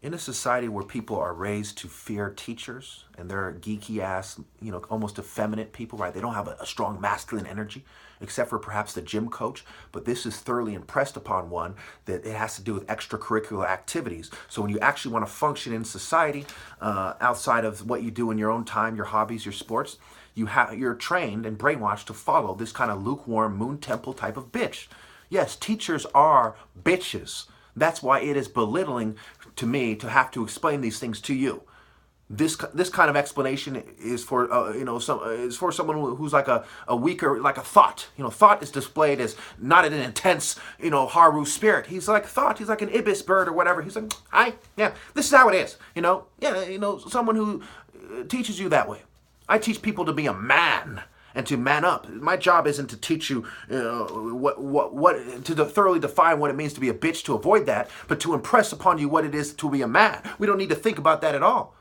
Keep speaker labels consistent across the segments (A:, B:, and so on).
A: In a society where people are raised to fear teachers and they're geeky ass, almost effeminate people, right? They don't have a strong masculine energy, except for perhaps the gym coach. But this is thoroughly impressed upon one that it has to do with extracurricular activities. So when you actually want to function in society, outside of what you do in your own time, your hobbies, your sports, you're trained and brainwashed to follow this kind of lukewarm moon temple type of bitch. Yes, teachers are bitches. That's why it is belittling to me to have to explain these things to you. This kind of explanation is for is for someone who's like a weaker, like a thought. Thought is displayed as not an intense Haru spirit. He's like thought. He's like an ibis bird or whatever. He's like, yeah, this is how it is. Someone who teaches you that way. I teach people to be a man and to man up. My job isn't to teach you, what to thoroughly define what it means to be a bitch to avoid that, but to impress upon you what it is to be a man. We don't need to think about that at all.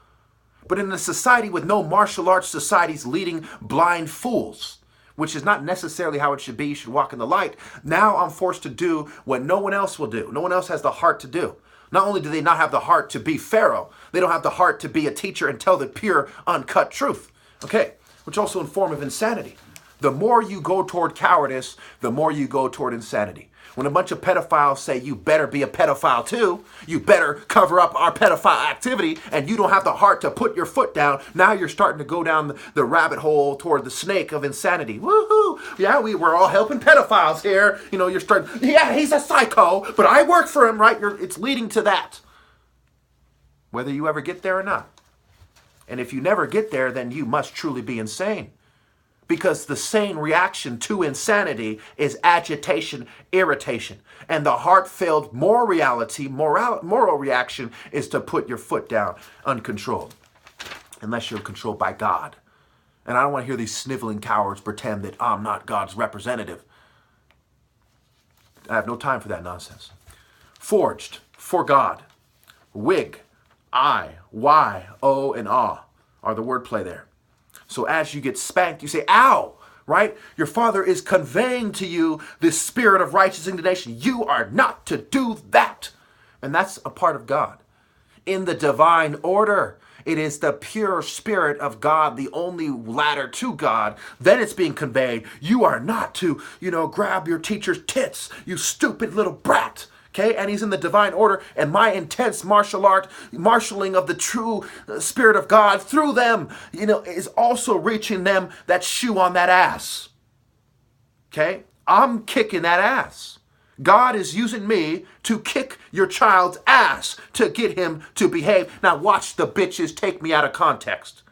A: But in a society with no martial arts societies leading blind fools, which is not necessarily how it should be, you should walk in the light. Now I'm forced to do what no one else will do. No one else has the heart to do. Not only do they not have the heart to be Pharaoh, they don't have the heart to be a teacher and tell the pure, uncut truth. Okay, which also in form of insanity. The more you go toward cowardice, the more you go toward insanity. When a bunch of pedophiles say you better be a pedophile too, you better cover up our pedophile activity, and you don't have the heart to put your foot down, now you're starting to go down the rabbit hole toward the snake of insanity. Woohoo! Yeah, we're all helping pedophiles here. You're starting, yeah, he's a psycho, but I work for him, right? It's leading to that. Whether you ever get there or not. And if you never get there, then you must truly be insane. Because the sane reaction to insanity is agitation, irritation. And the heart-filled moral reaction is to put your foot down uncontrolled. Unless you're controlled by God. And I don't want to hear these sniveling cowards pretend that I'm not God's representative. I have no time for that nonsense. Forged, for God. Wig, I, Y, O, and ah are the wordplay there. So as you get spanked, you say, ow, right? Your father is conveying to you this spirit of righteous indignation. You are not to do that. And that's a part of God. In the divine order, it is the pure spirit of God, the only ladder to God. Then it's being conveyed. You are not to, grab your teacher's tits, you stupid little brat. Okay, and he's in the divine order, and my intense marshaling of the true Spirit of God through them, is also reaching them that shoe on that ass. Okay, I'm kicking that ass. God is using me to kick your child's ass to get him to behave. Now watch the bitches take me out of context.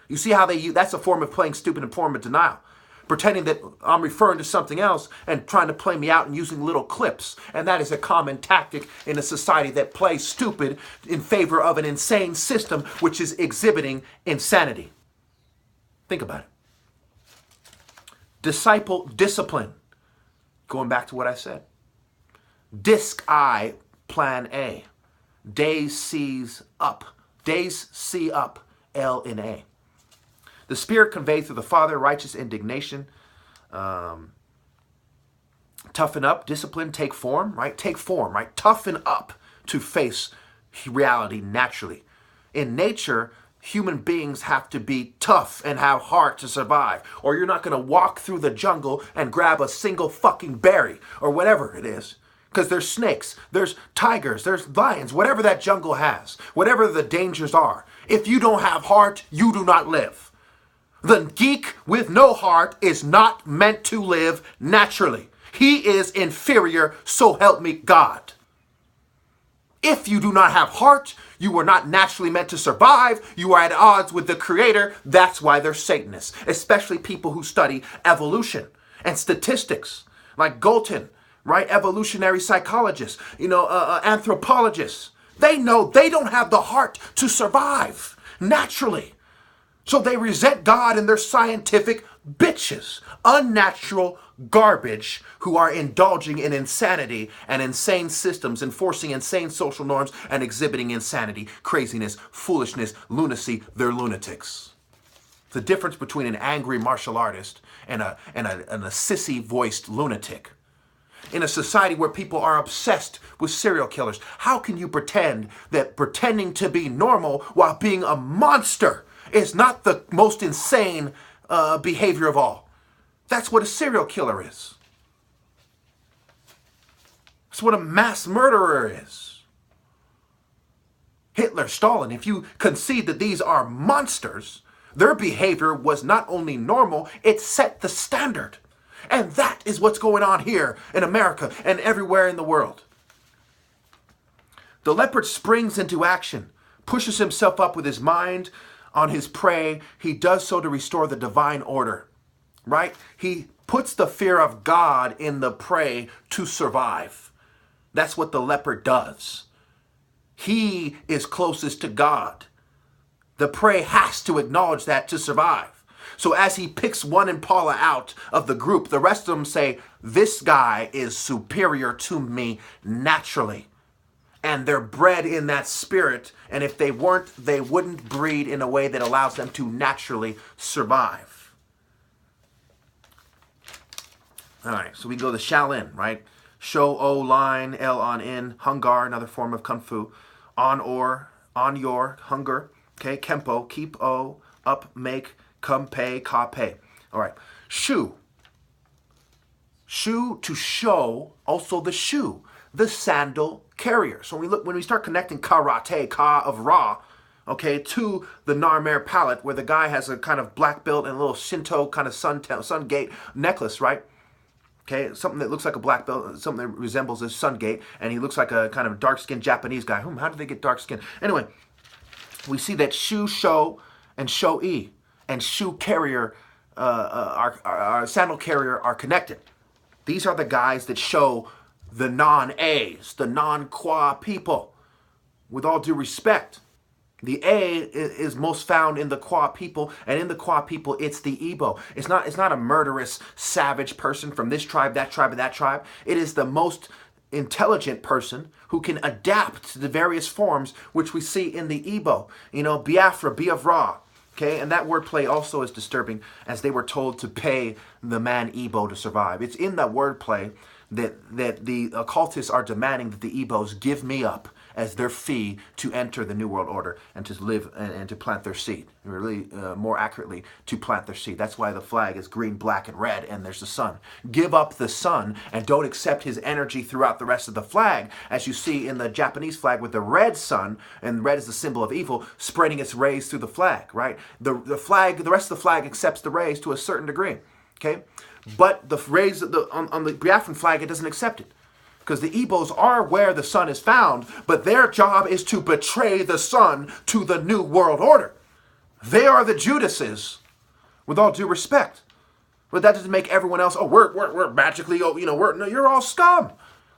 A: You see how that's a form of playing stupid and form of denial. Pretending that I'm referring to something else and trying to play me out and using little clips. And that is a common tactic in a society that plays stupid in favor of an insane system which is exhibiting insanity. Think about it. Discipline. Going back to what I said. Disc I, plan A. Days see up, L in A. The Spirit conveyed through the Father, righteous indignation. Toughen up, discipline, take form, right? Take form, right? Toughen up to face reality naturally. In nature, human beings have to be tough and have heart to survive. Or you're not going to walk through the jungle and grab a single fucking berry or whatever it is. Because there's snakes, there's tigers, there's lions, whatever that jungle has, whatever the dangers are. If you don't have heart, you do not live. The geek with no heart is not meant to live naturally. He is inferior, so help me God. If you do not have heart, you are not naturally meant to survive. You are at odds with the Creator. That's why they're Satanists, especially people who study evolution and statistics, like Galton, right? Evolutionary psychologists, anthropologists. They know they don't have the heart to survive naturally. So they resent God and their scientific bitches, unnatural garbage who are indulging in insanity and insane systems, enforcing insane social norms and exhibiting insanity, craziness, foolishness, lunacy. They're lunatics. The difference between an angry martial artist and a sissy-voiced lunatic. in a society where people are obsessed with serial killers? How can you pretend that pretending to be normal while being a monster is not the most insane behavior of all? That's what a serial killer is. That's what a mass murderer is. Hitler, Stalin, if you concede that these are monsters, their behavior was not only normal, it set the standard. And that is what's going on here in America and everywhere in the world. The leopard springs into action, pushes himself up with his mind on his prey. He does so to restore the divine order, right? He puts the fear of God in the prey to survive. That's what the leopard does. He is closest to God. The prey has to acknowledge that to survive. So as he picks one impala out of the group, the rest of them say, this guy is superior to me naturally. And they're bred in that spirit. And if they weren't, they wouldn't breed in a way that allows them to naturally survive. All right, so we go to Shaolin, right? Shou, O, line, L on in, Hungar, another form of Kung Fu. On or, on your, hunger. Okay, Kempo, keep O, up, make, come, pay, ka, pay. All right, Shu. Shu, to show, also the shoe, the sandal carrier. So when we start connecting karate, ka of Ra, okay, to the Narmer palette, where the guy has a kind of black belt and a little Shinto kind of sun gate necklace, right? Okay, something that looks like a black belt, something that resembles a sun gate, and he looks like a kind of dark-skinned Japanese guy. How did they get dark skin? Anyway, we see that Shu, Shou, and Shou-E, and shoe carrier, our sandal carrier are connected. These are the guys that show the non-A's, the non-Qua people. With all due respect, the A is most found in the Qua people, and in the Qua people, it's the Igbo. It's not a murderous, savage person from this tribe, that tribe, and that tribe. It is the most intelligent person who can adapt to the various forms which we see in the Igbo. You know, Biafra, Biafra. Okay, and that wordplay also is disturbing, as they were told to pay the man Igbo to survive. It's in that wordplay that the occultists are demanding that the Igbos give me up as their fee to enter the New World Order and to live and to plant their seed. Really, more accurately, to plant their seed. That's why the flag is green, black, and red, and there's the sun. Give up the sun and don't accept his energy throughout the rest of the flag, as you see in the Japanese flag with the red sun, and red is the symbol of evil, spreading its rays through the flag, right? The flag, the rest of the flag accepts the rays to a certain degree, okay? But the rays on the Biafran flag, it doesn't accept it. Because the Igbos are where the sun is found, but their job is to betray the sun to the New World Order. They are the Judases, with all due respect. But that doesn't make everyone else, we're magically, no, you're all scum.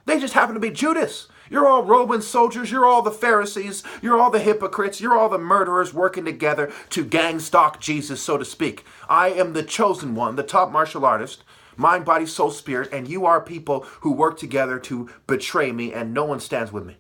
A: They just happen to be Judas. You're all Roman soldiers, you're all the Pharisees, you're all the hypocrites, you're all the murderers working together to gang stalk Jesus, so to speak. I am the chosen one, the top martial artist, mind, body, soul, spirit, and you are people who work together to betray me, and no one stands with me.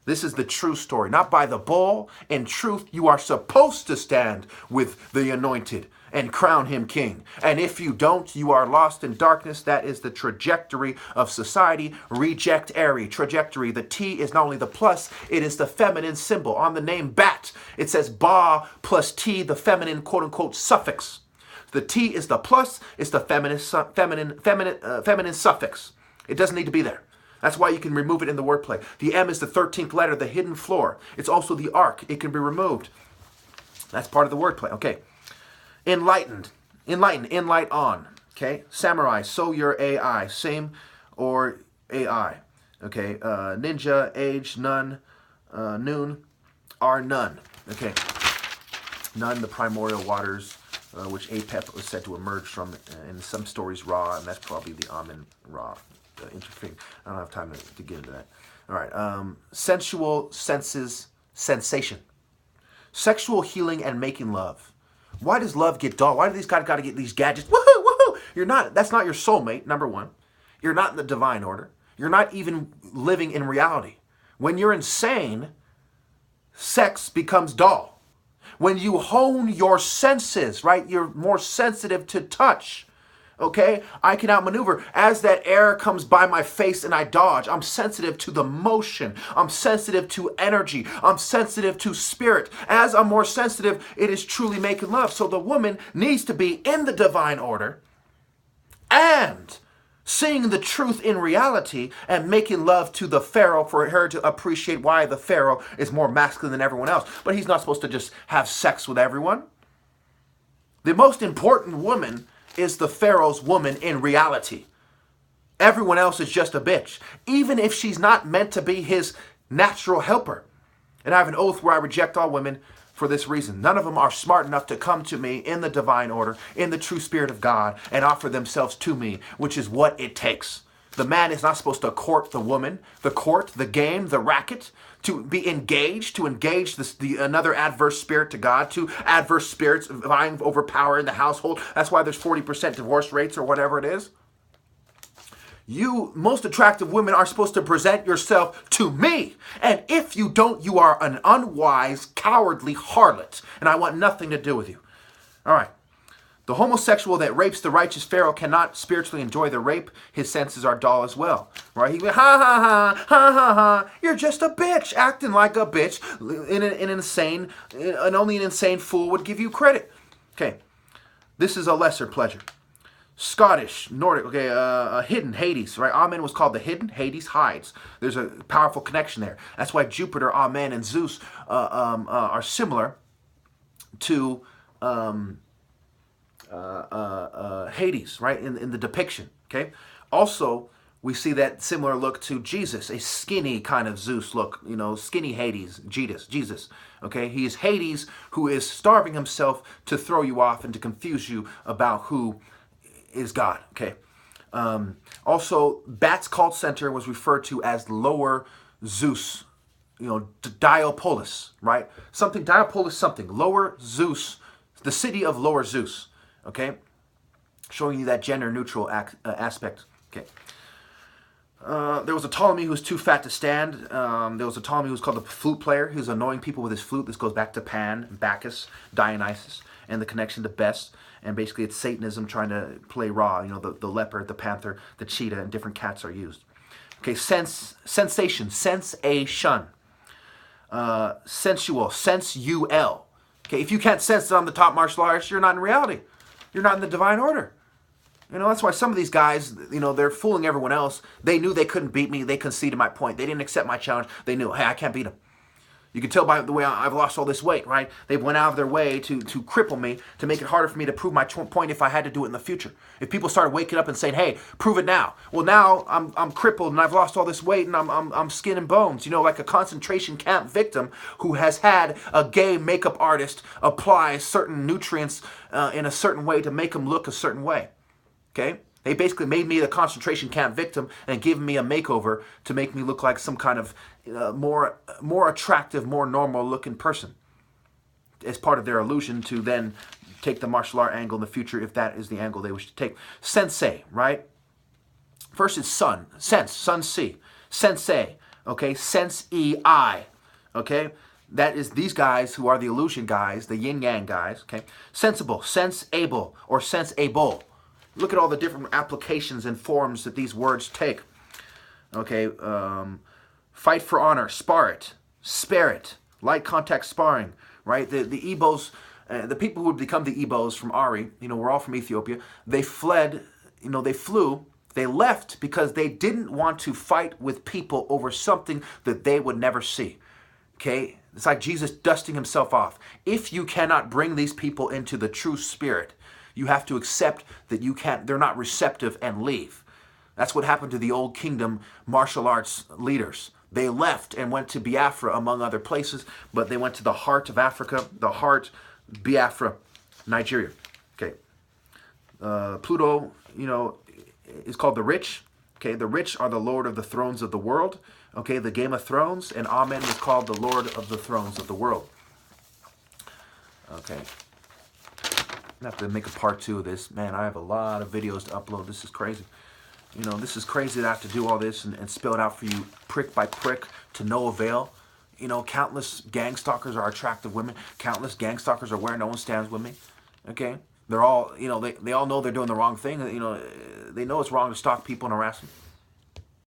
A: This is the true story, not by the bull. In truth, you are supposed to stand with the anointed and crown him king. And if you don't, you are lost in darkness. That is the trajectory of society. Reject airy trajectory. The T is not only the plus, it is the feminine symbol. On the name bat, it says ba plus T, the feminine quote-unquote suffix. The T is the plus, it's the feminine suffix. It doesn't need to be there. That's why you can remove it in the wordplay. The M is the 13th letter, the hidden floor. It's also the arc. It can be removed. That's part of the wordplay. Okay. Enlightened, enlight on. Okay. Samurai, so your AI, same or AI. Okay. Ninja, age, none, noon, are none. Okay. None, the primordial waters, which Apep was said to emerge from, in some stories, Ra, and that's probably the Amun-Ra. Interesting. I don't have time to get into that. All right. Sensual senses, sensation. Sexual healing and making love. Why does love get dull? Why do these guys got to get these gadgets? Woohoo, woohoo! That's not your soulmate, number one. You're not in the divine order. You're not even living in reality. When you're insane, sex becomes dull. When you hone your senses, right? You're more sensitive to touch. Okay, I can outmaneuver. As that air comes by my face and I dodge, I'm sensitive to the motion. I'm sensitive to energy. I'm sensitive to spirit. As I'm more sensitive, it is truly making love. So the woman needs to be in the divine order and seeing the truth in reality and making love to the Pharaoh for her to appreciate why the Pharaoh is more masculine than everyone else. But he's not supposed to just have sex with everyone. The most important woman is the Pharaoh's woman in reality. Everyone else is just a bitch, even if she's not meant to be his natural helper. And I have an oath where I reject all women for this reason. None of them are smart enough to come to me in the divine order, in the true spirit of God, and offer themselves to me, which is what it takes. The man is not supposed to court the woman, the court, the game, the racket, to be engaged, to engage another adverse spirit to God, to adverse spirits vying over power in the household. That's why there's 40% divorce rates or whatever it is. You, most attractive women, are supposed to present yourself to me. And if you don't, you are an unwise, cowardly harlot. And I want nothing to do with you. All right. The homosexual that rapes the righteous Pharaoh cannot spiritually enjoy the rape. His senses are dull as well. Right? He goes, ha, ha, ha, ha, ha, ha. You're just a bitch, acting like a bitch. Only an insane fool would give you credit. Okay. This is a lesser pleasure. Scottish, Nordic, okay, hidden, Hades, right? Amen was called the hidden, Hades hides. There's a powerful connection there. That's why Jupiter, Amen, and Zeus are similar to Hades, right, in the depiction, okay? Also, we see that similar look to Jesus, a skinny kind of Zeus look, skinny Hades, Jesus, okay? He is Hades who is starving himself to throw you off and to confuse you about who is God, okay? Also, Bat's cult center was referred to as Lower Zeus, Diopolis, right? Lower Zeus, the city of Lower Zeus, okay? Showing you that gender neutral aspect, okay? There was a Ptolemy who was too fat to stand. There was a Ptolemy who was called the flute player. He was annoying people with his flute. This goes back to Pan, Bacchus, Dionysus, and the connection to Best. And basically it's Satanism trying to play Ra. The leopard, the panther, the cheetah, and different cats are used. Okay, sensation, sensation. Sensual, sensual. Okay, if you can't sense that I'm the top martial artist, you're not in reality. You're not in the divine order. That's why some of these guys, they're fooling everyone else. They knew they couldn't beat me. They conceded my point. They didn't accept my challenge. They knew, hey, I can't beat them. You can tell by the way I've lost all this weight, right? They went out of their way to cripple me, to make it harder for me to prove my point if I had to do it in the future. If people started waking up and saying, hey, prove it now. Well, now I'm crippled and I've lost all this weight and I'm skin and bones. Like a concentration camp victim who has had a gay makeup artist apply certain nutrients in a certain way to make them look a certain way. Okay? They basically made me the concentration camp victim and given me a makeover to make me look like some kind of more attractive, more normal looking person as part of their illusion to then take the martial art angle in the future if that is the angle they wish to take. Sensei, right? First is sun, sense, sun see. Sensei, okay? Sense-E-I, okay? That is these guys who are the illusion guys, the yin-yang guys, okay? Sensible, sense-able, or sense-able. Look at all the different applications and forms that these words take. Okay, fight for honor, spar it, spare it, light contact sparring, right? The Igbos, the people who would become the Igbos from Ari, we're all from Ethiopia. They fled, they left because they didn't want to fight with people over something that they would never see. Okay, it's like Jesus dusting himself off. If you cannot bring these people into the true spirit, you have to accept that they're not receptive and leave. That's what happened to the old kingdom martial arts leaders. They left and went to Biafra, among other places, but they went to the heart of Africa, Biafra, Nigeria. Okay. Pluto, is called the rich. Okay, the rich are the Lord of the thrones of the world. Okay, the Game of Thrones, and Amen is called the Lord of the thrones of the world. Okay. I have to make a part 2 of this. Man, I have a lot of videos to upload. This is crazy. This is crazy that I have to do all this and spell it out for you prick by prick to no avail. Countless gang stalkers are attractive women. Countless gang stalkers are where no one stands with me. Okay? They're all, they all know they're doing the wrong thing. They know it's wrong to stalk people and harass them.